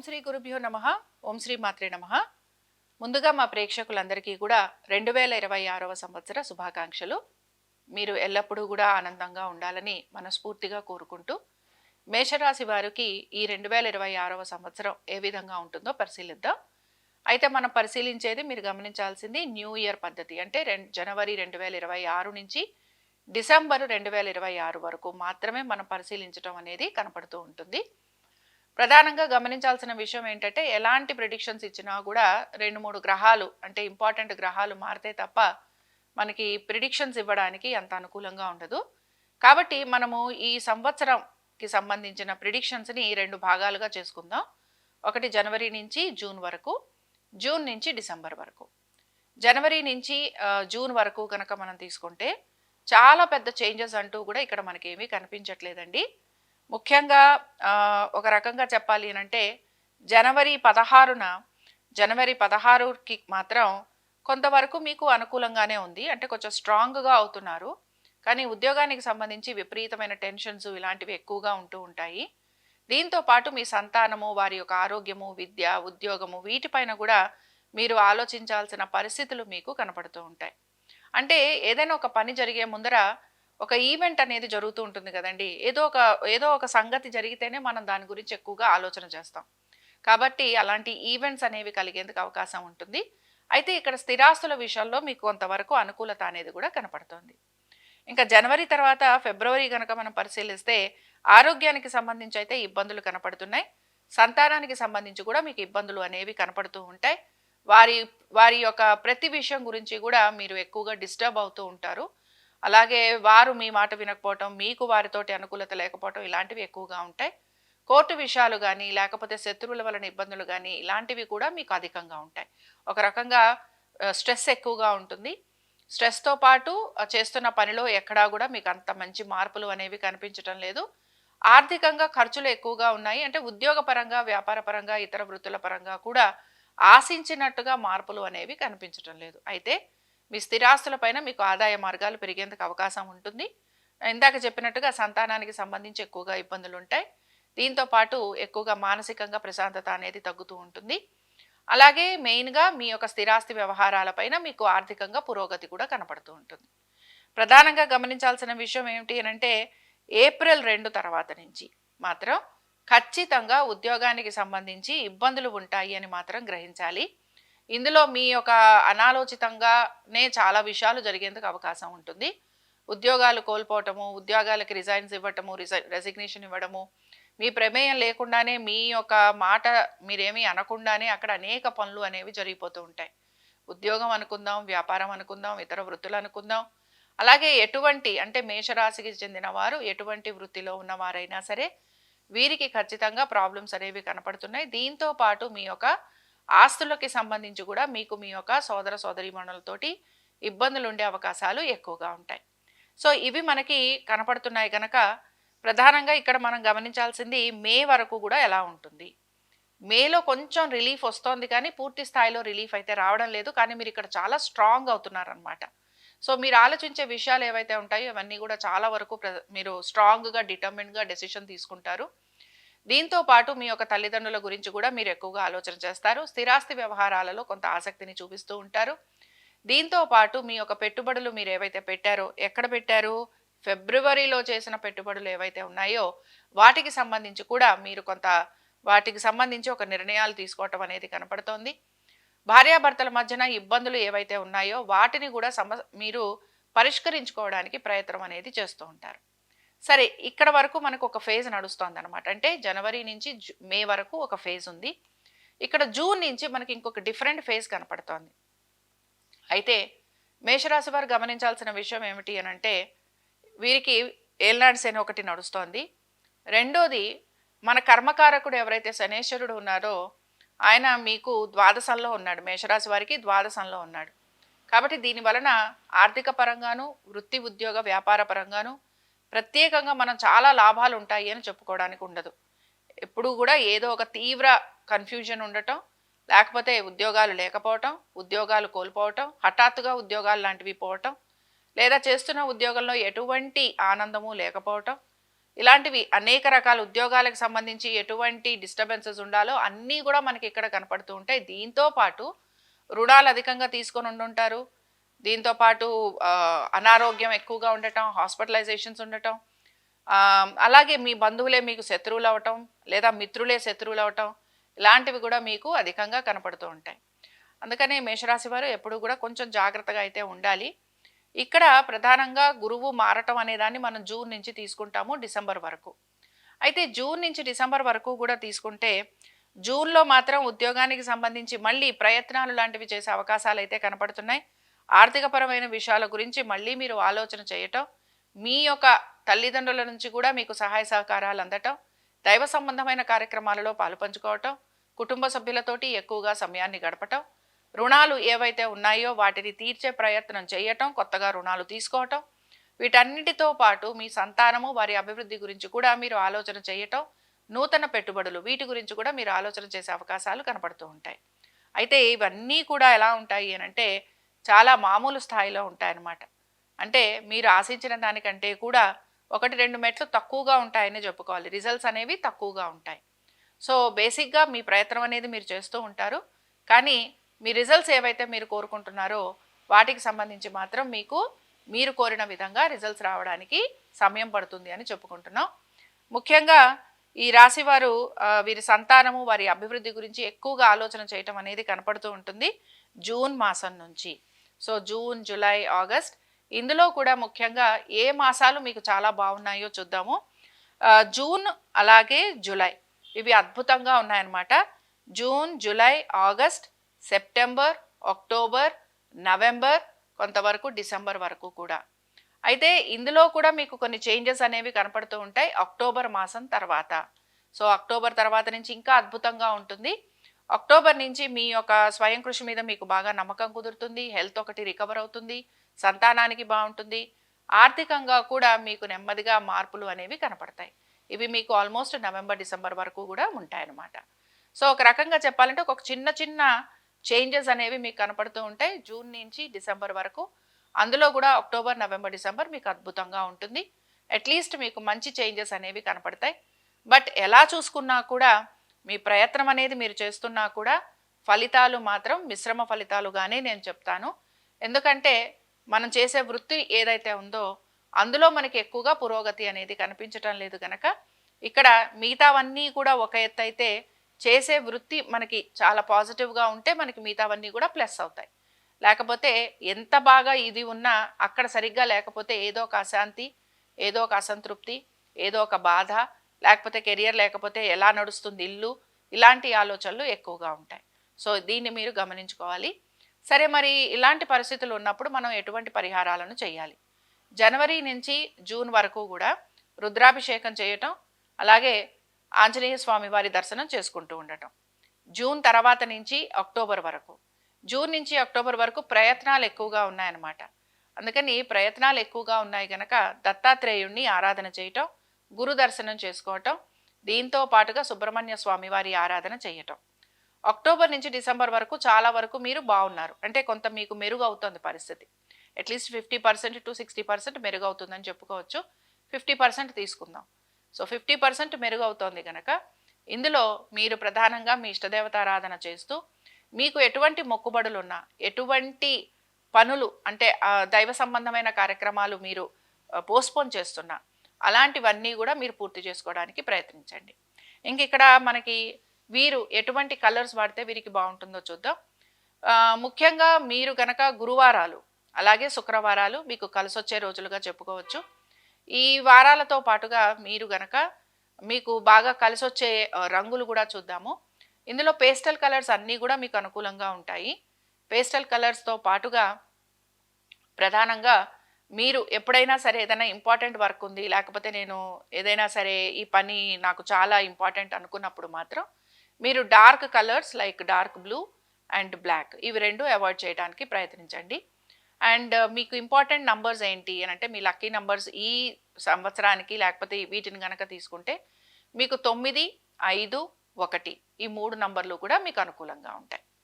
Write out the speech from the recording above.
శ్రీ గురుభ్యో నమః. ఓం శ్రీ మాత్రే నమః. ముందుగా మా ప్రేక్షకులందరికీ కూడా 2026వ సంవత్సర శుభాకాంక్షలు. మీరు ఎల్లప్పుడూ కూడా ఆనందంగా ఉండాలని మనస్ఫూర్తిగా కోరుకుంటూ, మేషరాశి వారికి ఈ 2026వ సంవత్సరం ఏ విధంగా ఉంటుందో పరిశీలిద్దాం. అయితే మనం పరిశీలించేది మీరు గమనించాల్సింది న్యూ ఇయర్ పద్ధతి. అంటే జనవరి 2026 నుంచి డిసెంబర్ 2026 వరకు మాత్రమే మనం పరిశీలించడం అనేది కనపడుతూ ఉంటుంది. ప్రధానంగా గమనించాల్సిన విషయం ఏంటంటే, ఎలాంటి ప్రిడిక్షన్స్ ఇచ్చినా కూడా 2-3 గ్రహాలు అంటే ఇంపార్టెంట్ గ్రహాలు మారితే తప్ప మనకి ప్రిడిక్షన్స్ ఇవ్వడానికి అంత అనుకూలంగా ఉండదు. కాబట్టి మనము ఈ సంవత్సరంకి సంబంధించిన ప్రిడిక్షన్స్ని 2 భాగాలుగా చేసుకుందాం. ఒకటి జనవరి నుంచి జూన్ వరకు, జూన్ నుంచి డిసెంబర్ వరకు. జనవరి నుంచి జూన్ వరకు కనుక మనం తీసుకుంటే చాలా పెద్ద చేంజెస్ అంటూ కూడా ఇక్కడ మనకేమీ కనిపించట్లేదండి. ముఖ్యంగా ఒక రకంగా చెప్పాలి అంటే జనవరి 16కి మాత్రం కొంతవరకు మీకు అనుకూలంగానే ఉంది. అంటే కొంచెం స్ట్రాంగ్గా అవుతున్నారు. కానీ ఉద్యోగానికి సంబంధించి విపరీతమైన టెన్షన్స్ ఇలాంటివి ఎక్కువగా ఉంటూ ఉంటాయి. దీంతో పాటు మీ సంతానము, వారి యొక్క ఆరోగ్యము, విద్య, ఉద్యోగము వీటిపైన కూడా మీరు ఆలోచించాల్సిన పరిస్థితులు మీకు కనపడుతూ ఉంటాయి. అంటే ఏదైనా ఒక పని జరిగే ముందర ఒక ఈవెంట్ అనేది జరుగుతూ ఉంటుంది కదండి. ఏదో ఒక సంగతి జరిగితేనే మనం దాని గురించి ఎక్కువగా ఆలోచన చేస్తాం. కాబట్టి అలాంటి ఈవెంట్స్ అనేవి కలిగేందుకు అవకాశం ఉంటుంది. అయితే ఇక్కడ స్థిరాస్తుల విషయంలో మీకు కొంతవరకు అనుకూలత అనేది కూడా కనపడుతుంది. ఇంకా జనవరి తర్వాత ఫిబ్రవరి కనుక మనం పరిశీలిస్తే ఆరోగ్యానికి సంబంధించి అయితే ఇబ్బందులు కనపడుతున్నాయి. సంతానానికి సంబంధించి కూడా మీకు ఇబ్బందులు అనేవి కనపడుతూ ఉంటాయి. వారి వారి యొక్క ప్రతి విషయం గురించి కూడా మీరు ఎక్కువగా డిస్టర్బ్ అవుతూ ఉంటారు. అలాగే వారు మీ మాట వినకపోవటం, మీకు వారితోటి అనుకూలత లేకపోవటం ఇలాంటివి ఎక్కువగా ఉంటాయి. కోర్టు విషయాలు కానీ, లేకపోతే శత్రువుల వలన ఇబ్బందులు కానీ ఇలాంటివి కూడా మీకు అధికంగా ఉంటాయి. ఒక రకంగా స్ట్రెస్ ఎక్కువగా ఉంటుంది. స్ట్రెస్తో పాటు చేస్తున్న పనిలో ఎక్కడా కూడా మీకు అంత మంచి మార్పులు అనేవి కనిపించటం లేదు. ఆర్థికంగా ఖర్చులు ఎక్కువగా ఉన్నాయి. అంటే ఉద్యోగపరంగా, వ్యాపార పరంగా, ఇతర వృత్తుల పరంగా కూడా ఆశించినట్టుగా మార్పులు అనేవి కనిపించటం లేదు. అయితే మీ స్థిరాస్తులపైన మీకు ఆదాయ మార్గాలు పెరిగేందుకు అవకాశం ఉంటుంది. ఇందాక చెప్పినట్టుగా సంతానానికి సంబంధించి ఎక్కువగా ఇబ్బందులు ఉంటాయి. దీంతో పాటు ఎక్కువగా మానసికంగా ప్రశాంతత అనేది తగ్గుతూ ఉంటుంది. అలాగే మెయిన్గా మీ యొక్క స్థిరాస్తి వ్యవహారాలపైన మీకు ఆర్థికంగా పురోగతి కూడా కనపడుతూ ఉంటుంది. ప్రధానంగా గమనించాల్సిన విషయం ఏమిటి అంటే, ఏప్రిల్ 2 తర్వాత నుంచి మాత్రం ఖచ్చితంగా ఉద్యోగానికి సంబంధించి ఇబ్బందులు ఉంటాయి అని మాత్రం గ్రహించాలి. ఇందులో మీ యొక్క అనాలోచితంగానే చాలా విషయాలు జరిగేందుకు అవకాశం ఉంటుంది. ఉద్యోగాలు కోల్పోవటము, ఉద్యోగాలకి రిజైన్స్ ఇవ్వటము, రెసిగ్నేషన్ ఇవ్వడము, మీ ప్రమేయం లేకుండానే మీ యొక్క మాట మీరేమీ అనకుండానే అక్కడ అనేక పనులు అనేవి జరిగిపోతూ ఉంటాయి. ఉద్యోగం అనుకుందాం, వ్యాపారం అనుకుందాం, ఇతర వృత్తులు అనుకుందాం. అలాగే అంటే మేషరాశికి చెందిన వారు ఎటువంటి వృత్తిలో ఉన్నవారైనా సరే వీరికి ఖచ్చితంగా ప్రాబ్లమ్స్ అనేవి కనపడుతున్నాయి. దీంతో పాటు మీ యొక్క ఆస్తులకి సంబంధించి కూడా మీకు మీ యొక్క సోదర సోదరీమణులతోటి ఇబ్బందులు ఉండే అవకాశాలు ఎక్కువగా ఉంటాయి. సో ఇవి మనకి కనపడుతున్నాయి కనుక ప్రధానంగా ఇక్కడ మనం గమనించాల్సింది మే వరకు కూడా ఎలా ఉంటుంది. మేలో కొంచెం రిలీఫ్ వస్తోంది కానీ పూర్తి స్థాయిలో రిలీఫ్ అయితే రావడం లేదు. కానీ మీరు ఇక్కడ చాలా స్ట్రాంగ్ అవుతున్నారనమాట. సో మీరు ఆలోచించే విషయాలు ఏవైతే ఉంటాయో అవన్నీ కూడా చాలా వరకు మీరు స్ట్రాంగ్గా డిటర్మిన్డ్గా డెసిషన్ తీసుకుంటారు. దీంతో పాటు మీ యొక్క తల్లిదండ్రుల గురించి కూడా మీరు ఎక్కువగా ఆలోచన చేస్తారు. స్థిరాస్తి వ్యవహారాలలో కొంత ఆసక్తిని చూపిస్తూ ఉంటారు. దీంతో పాటు మీ యొక్క పెట్టుబడులు మీరు ఏవైతే పెట్టారో, ఎక్కడ పెట్టారు, ఫిబ్రవరిలో చేసిన పెట్టుబడులు ఏవైతే ఉన్నాయో వాటికి సంబంధించి కూడా మీరు వాటికి సంబంధించి ఒక నిర్ణయాలు తీసుకోవటం అనేది కనపడుతోంది. భార్యాభర్తల మధ్యన ఇబ్బందులు ఏవైతే ఉన్నాయో వాటిని కూడా మీరు పరిష్కరించుకోవడానికి ప్రయత్నం అనేది చేస్తూ ఉంటారు. సరే, ఇక్కడ వరకు మనకు ఒక ఫేజ్ నడుస్తోంది అనమాట. అంటే జనవరి నుంచి మే వరకు ఒక ఫేజ్ ఉంది. ఇక్కడ జూన్ నుంచి మనకి ఇంకొక డిఫరెంట్ ఫేజ్ కనపడుతోంది. అయితే మేషరాశి వారు గమనించాల్సిన విషయం ఏమిటి అని అంటే, వీరికి ఏల్నాడు శని ఒకటి నడుస్తోంది. రెండోది, మన కర్మకారకుడు ఎవరైతే శనేశ్వరుడు ఉన్నారో ఆయన మీకు ద్వాదశంలో ఉన్నాడు. మేషరాశి వారికి ద్వాదశంలో ఉన్నాడు. కాబట్టి దీని వలన ఆర్థిక పరంగాను, వృత్తి ఉద్యోగ వ్యాపార పరంగాను ప్రత్యేకంగా మనం చాలా లాభాలు ఉంటాయి అని చెప్పుకోవడానికి ఉండదు. ఎప్పుడూ కూడా ఏదో ఒక తీవ్ర కన్ఫ్యూజన్ ఉండటం, లేకపోతే ఉద్యోగాలు లేకపోవటం, ఉద్యోగాలు కోల్పోవటం, హఠాత్తుగా ఉద్యోగాలు లాంటివి పోవటం, లేదా చేస్తున్న ఉద్యోగంలో ఎటువంటి ఆనందము లేకపోవటం, ఇలాంటివి అనేక రకాల ఉద్యోగాలకు సంబంధించి ఎటువంటి డిస్టర్బెన్సెస్ ఉండాలో అన్నీ కూడా మనకి ఇక్కడ కనపడుతూ ఉంటాయి. దీంతో పాటు రుణాలు అధికంగా తీసుకొని ఉండుంటారు. దీంతో పాటు అనారోగ్యం ఎక్కువగా ఉండటం, హాస్పిటలైజేషన్స్ ఉండటం, అలాగే మీ బంధువులే మీకు శత్రువులు అవటం లేదా మిత్రులే శత్రువులు అవటం, ఇలాంటివి కూడా మీకు అధికంగా కనపడుతూ ఉంటాయి. అందుకని మేషరాశి వారు ఎప్పుడు కూడా కొంచెం జాగ్రత్తగా అయితే ఉండాలి. ఇక్కడ ప్రధానంగా గురువు మారటం అనే దాన్ని మనం జూన్ నుంచి తీసుకుంటాము డిసెంబర్ వరకు. అయితే జూన్ నుంచి డిసెంబర్ వరకు కూడా తీసుకుంటే జూన్లో మాత్రం ఉద్యోగానికి సంబంధించి మళ్ళీ ప్రయత్నాలు లాంటివి చేసే అవకాశాలు అయితే కనపడుతున్నాయి. ఆర్థికపరమైన విషయాల గురించి మళ్ళీ మీరు ఆలోచన చేయటం, మీ యొక్క తల్లిదండ్రుల నుంచి కూడా మీకు సహాయ సహకారాలు అందటం, దైవ సంబంధమైన కార్యక్రమాలలో పాలుపంచుకోవటం, కుటుంబ సభ్యులతోటి ఎక్కువగా సమయాన్ని గడపటం, రుణాలు ఏవైతే ఉన్నాయో వాటిని తీర్చే ప్రయత్నం చేయటం, కొత్తగా రుణాలు తీసుకోవటం, వీటన్నిటితో పాటు మీ సంతానము వారి అభివృద్ధి గురించి కూడా మీరు ఆలోచన చేయటం, నూతన పెట్టుబడులు వీటి గురించి కూడా మీరు ఆలోచన చేసే అవకాశాలు కనపడుతూ ఉంటాయి. అయితే ఇవన్నీ కూడా ఎలా ఉంటాయి అనంటే చాలా మామూలు స్థాయిలో ఉంటాయన్నమాట. అంటే మీరు ఆశించిన దానికంటే కూడా 1-2 మెట్లు తక్కువగా ఉంటాయని చెప్పుకోవాలి. రిజల్ట్స్ అనేవి తక్కువగా ఉంటాయి. సో బేసిక్గా మీ ప్రయత్నం అనేది మీరు చేస్తూ ఉంటారు, కానీ మీ రిజల్ట్స్ ఏవైతే మీరు కోరుకుంటున్నారో వాటికి సంబంధించి మాత్రం మీకు మీరు కోరిన విధంగా రిజల్ట్స్ రావడానికి సమయం పడుతుంది అని చెప్పుకుంటున్నాం. ముఖ్యంగా ఈ రాశి వారు వీరి సంతానము వారి అభివృద్ధి గురించి ఎక్కువగా ఆలోచన చేయటం అనేది కనపడుతూ ఉంటుంది జూన్ మాసం నుంచి. సో జూన్, జూలై, ఆగస్ట్, ఇందులో కూడా ముఖ్యంగా ఏ మాసాలు మీకు చాలా బాగున్నాయో చూద్దాము. జూన్ అలాగే జూలై ఇవి అద్భుతంగా ఉన్నాయన్నమాట. June, July, August, September, October, November, కొంతవరకు డిసెంబర్ వరకు కూడా. అయితే ఇందులో కూడా మీకు కొన్ని చేంజెస్ అనేవి కనపడుతూ ఉంటాయి అక్టోబర్ మాసం తర్వాత. సో అక్టోబర్ తర్వాత నుంచి ఇంకా అద్భుతంగా ఉంటుంది. అక్టోబర్ నుంచి మీ యొక్క స్వయం కృషి మీద మీకు బాగా నమ్మకం కుదురుతుంది, హెల్త్ ఒకటి రికవర్ అవుతుంది, సంతానానికి బాగుంటుంది, ఆర్థికంగా కూడా మీకు నెమ్మదిగా మార్పులు అనేవి కనపడతాయి. ఇవి మీకు ఆల్మోస్ట్ నవంబర్, డిసెంబర్ వరకు కూడా ఉంటాయన్నమాట. సో ఒక రకంగా చెప్పాలంటే ఒక చిన్న చిన్న చేంజెస్ అనేవి మీకు కనపడుతూ ఉంటాయి జూన్ నుంచి డిసెంబర్ వరకు. అందులో కూడా అక్టోబర్, నవంబర్, డిసెంబర్ మీకు అద్భుతంగా ఉంటుంది. అట్లీస్ట్ మీకు మంచి చేంజెస్ అనేవి కనపడతాయి. బట్ ఎలా చూసుకున్నా కూడా మీ ప్రయత్నం అనేది మీరు చేస్తున్నా కూడా ఫలితాలు మాత్రం మిశ్రమ ఫలితాలుగానే నేను చెప్తాను. ఎందుకంటే మనం చేసే వృత్తి ఏదైతే ఉందో అందులో మనకి ఎక్కువగా పురోగతి అనేది కనిపించటం లేదు కనుక ఇక్కడ మిగతావన్నీ కూడా ఒక ఎత్తు అయితే చేసే వృత్తి మనకి చాలా పాజిటివ్గా ఉంటే మనకి మిగతావన్నీ కూడా ప్లస్ అవుతాయి. లేకపోతే ఎంత బాగా ఇది ఉన్నా అక్కడ సరిగ్గా లేకపోతే ఏదో ఒక అశాంతి, ఏదో ఒక అసంతృప్తి, ఏదో ఒక బాధ, లేకపోతే కెరియర్ లేకపోతే ఎలా నడుస్తుంది ఇల్లు, ఇలాంటి ఆలోచనలు ఎక్కువగా ఉంటాయి. సో దీన్ని మీరు గమనించుకోవాలి. సరే, మరి ఇలాంటి పరిస్థితులు ఉన్నప్పుడు మనం ఎటువంటి పరిహారాలను చేయాలి? జనవరి నుంచి జూన్ వరకు కూడా రుద్రాభిషేకం చేయటం, అలాగే ఆంజనేయ స్వామి వారి దర్శనం చేసుకుంటూ ఉండటం. జూన్ తర్వాత నుంచి అక్టోబర్ వరకు, జూన్ నుంచి అక్టోబర్ వరకు ప్రయత్నాలు ఎక్కువగా ఉన్నాయన్నమాట. అందుకని ప్రయత్నాలు ఎక్కువగా ఉన్నాయి కనుక దత్తాత్రేయుణ్ణి ఆరాధన చేయటం, గురు దర్శనం చేసుకోవటం, దీంతో పాటుగా సుబ్రహ్మణ్య స్వామి వారి ఆరాధన చేయటం. అక్టోబర్ నుంచి డిసెంబర్ వరకు చాలా వరకు మీరు బాగున్నారు, అంటే కొంత మీకు మెరుగు అవుతుంది పరిస్థితి. అట్లీస్ట్ 50% to 60% మెరుగు అవుతుందని చెప్పుకోవచ్చు. 50% తీసుకుందాం. సో 50% మెరుగు అవుతోంది కనుక ఇందులో మీరు ప్రధానంగా మీ ఇష్టదేవతారాధన చేస్తూ మీకు ఎటువంటి మొక్కుబడులు ఉన్నా, ఎటువంటి పనులు అంటే దైవ సంబంధమైన కార్యక్రమాలు మీరు పోస్ట్పోన్ చేస్తున్నా అలాంటివన్నీ కూడా మీరు పూర్తి చేసుకోవడానికి ప్రయత్నించండి. ఇంక ఇక్కడ మనకి వీరు ఎటువంటి కలర్స్ వాడితే వీరికి బాగుంటుందో చూద్దాం. ముఖ్యంగా మీరు గనక గురువారాలు అలాగే శుక్రవారాలు మీకు కలిసొచ్చే రోజులుగా చెప్పుకోవచ్చు. ఈ వారాలతో పాటుగా మీరు గనక మీకు బాగా కలిసొచ్చే రంగులు కూడా చూద్దాము. ఇందులో పేస్టల్ కలర్స్ అన్నీ కూడా మీకు అనుకూలంగా ఉంటాయి. పేస్టల్ కలర్స్తో పాటుగా ప్రధానంగా మీరు ఎప్పుడైనా సరే ఏదైనా ఇంపార్టెంట్ వర్క్ ఉంది, లేకపోతే నేను ఏదైనా సరే ఈ పని నాకు చాలా ఇంపార్టెంట్ అనుకున్నప్పుడు మాత్రం మీరు dark colours like dark blue and black ఇవి రెండు అవాయిడ్ చేయడానికి ప్రయత్నించండి. అండ్ మీకు ఇంపార్టెంట్ నంబర్స్ ఏంటి అని అంటే మీ లక్కీ నంబర్స్ ఈ సంవత్సరానికి లేకపోతే వీటిని కనుక తీసుకుంటే మీకు 9, 5, 1 ఈ 3 నంబర్లు కూడా మీకు అనుకూలంగా ఉంటాయి.